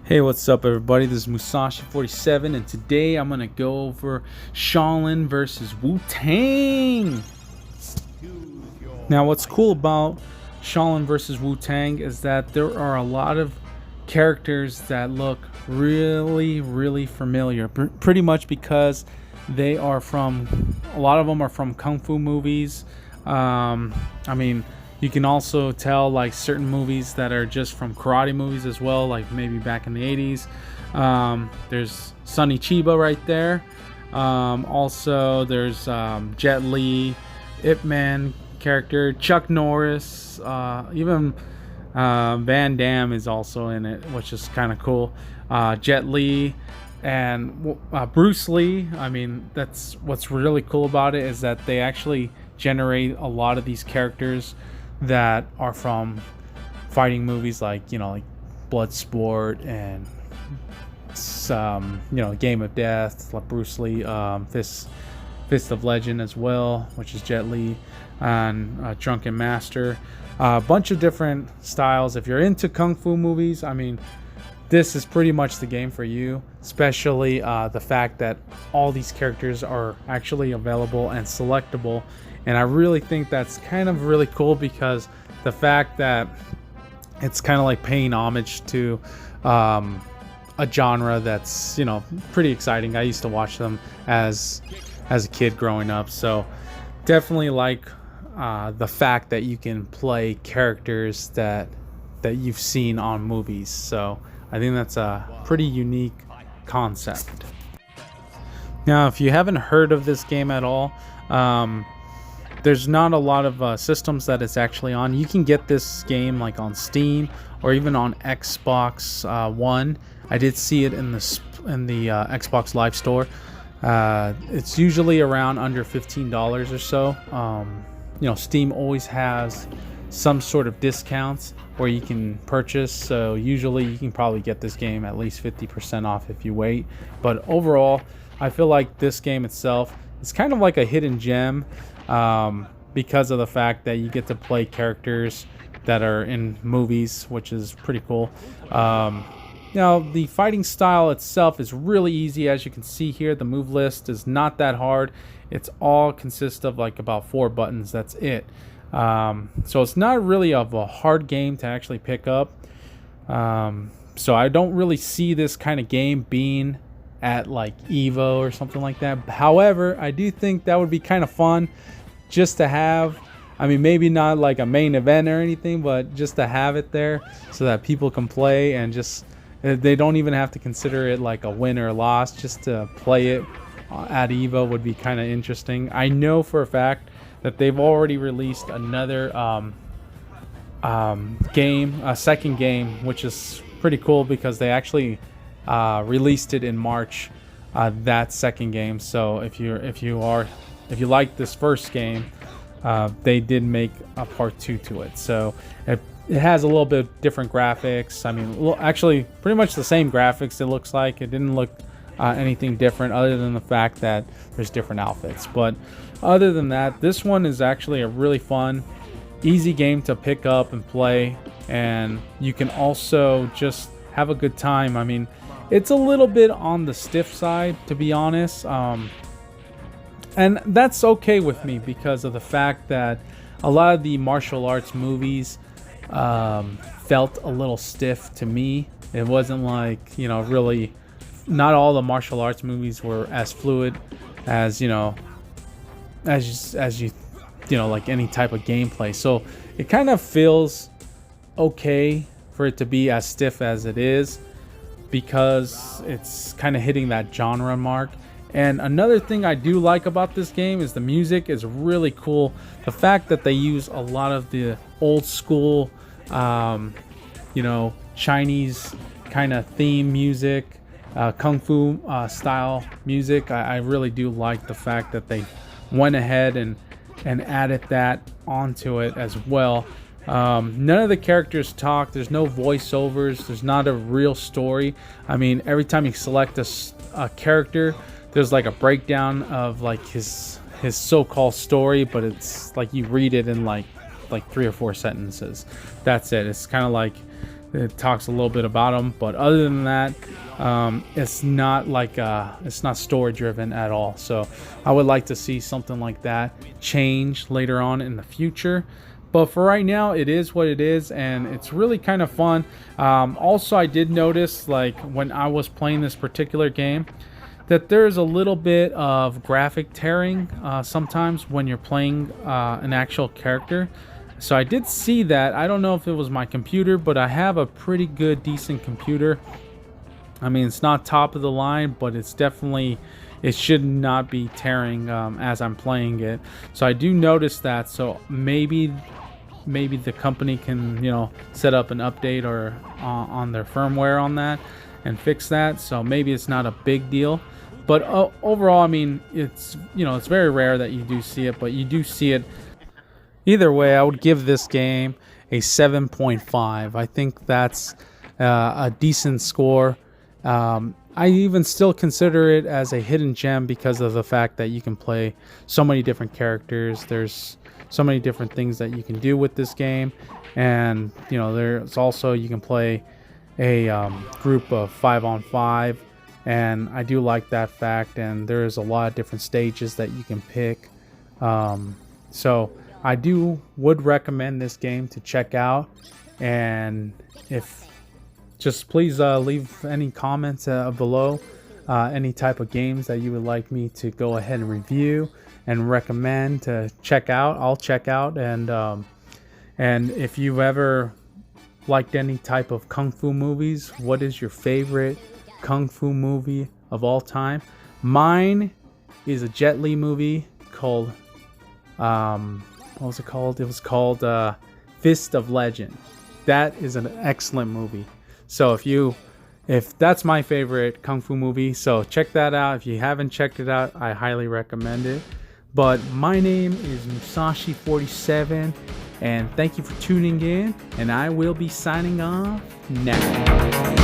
Hey, what's up everybody? This is Musashi47 and today I'm going to go over Shaolin versus Wutang. Now what's cool about Shaolin versus Wutang is that there are a lot of characters that look really familiar. Pretty much because they are from, a lot of them are from Kung Fu movies. I mean, you can also tell like certain movies that are just from karate movies as well, like maybe back in the 80s. There's Sonny Chiba right there. Also, there's Jet Li, Ip Man character, Chuck Norris, even Van Damme is also in it, which is kind of cool. Jet Li and Bruce Lee. I mean, that's what's really cool about it, is that they actually generate a lot of these characters that are from fighting movies, like like Bloodsport and Game of Death, like Bruce Lee, Fist of Legend as well, which is Jet Li, and Drunken Master. A bunch of different styles. If you're into Kung Fu movies, I mean, this is pretty much the game for you, especially the fact that all these characters are actually available and selectable. And I really think that's kind of really cool, because the fact that it's kind of like paying homage to a genre that's pretty exciting. I used to watch them as a kid growing up, so definitely like the fact that you can play characters that you've seen on movies. So I think that's a pretty unique concept. Now, if you haven't heard of this game at all, there's not a lot of systems that it's actually on. You can get this game like on Steam or even on Xbox One. I did see it in the Xbox Live Store. It's usually around under $15 or so. Steam always has some sort of discounts where you can purchase, so usually you can probably get this game at least 50% off if you wait. But overall, I feel like this game itself is kind of like a hidden gem, because of the fact that you get to play characters that are in movies, which is pretty cool. The fighting style itself is really easy. As you can see here, the move list is not that hard. It's all consists of like about 4 buttons. That's it. So it's not really of a hard game to actually pick up. So I don't really see this kind of game being at like Evo or something like that. However, I do think that would be kind of fun just to have. I mean, maybe not like a main event or anything, but just to have it there so that people can play, and just they don't even have to consider it like a win or a loss. Just to play it at Evo would be kind of interesting. I know for a fact that they've already released another a second game, which is pretty cool, because they actually released it in March, that second game. So if you like this first game, they did make a part 2 to it. So it has a little bit different graphics. I mean, actually pretty much the same graphics. It looks like it didn't look anything different, other than the fact that there's different outfits. But other than that, this one is actually a really fun, easy game to pick up and play, and you can also just have a good time. I mean, it's a little bit on the stiff side, to be honest, and that's okay with me, because of the fact that a lot of the martial arts movies felt a little stiff to me. It wasn't like, really, not all the martial arts movies were as fluid as like any type of gameplay. So it kind of feels okay for it to be as stiff as it is, because it's kind of hitting that genre mark. And another thing I do like about this game is the music is really cool. The fact that they use a lot of the old school Chinese kind of theme music, Kung Fu style music. I really do like the fact that they went ahead and added that onto it as well. None of the characters talk. There's no voiceovers. There's not a real story. I mean, every time you select a character, there's like a breakdown of like his so-called story, but it's like you read it in like 3 or 4 sentences. That's it. It's kind of like it talks a little bit about him, but other than that, it's not like it's not story driven at all. So I would like to see something like that change later on in the future. But for right now, it is what it is, and it's really kind of fun. Also, I did notice, like, when I was playing this particular game, that there's a little bit of graphic tearing sometimes when you're playing an actual character. So I did see that. I don't know if it was my computer, but I have a pretty good, decent computer. I mean, it's not top of the line, but it's definitely, it should not be tearing as I'm playing it. So I do notice that. So maybe the company can, you know, set up an update or on their firmware on that and fix that. So maybe it's not a big deal, but overall, I mean, it's, you know, it's very rare that you do see it, but you do see it. Either way, I would give this game a 7.5. I think that's a decent score. I even still consider it as a hidden gem because of the fact that you can play so many different characters. There's so many different things that you can do with this game, and you know, there's also, you can play a group of 5-on-5, and I do like that fact. And there's a lot of different stages that you can pick, so I would recommend this game to check out. And if just please leave any comments below, any type of games that you would like me to go ahead and review and recommend to check out. I'll check out. And if you've ever liked any type of kung fu movies, what is your favorite kung fu movie of all time? Mine is a Jet Li movie called what was it called? It was called Fist of Legend. That is an excellent movie. So if that's my favorite kung fu movie, so check that out. If you haven't checked it out, I highly recommend it. But my name is Musashi47, and thank you for tuning in, and I will be signing off now.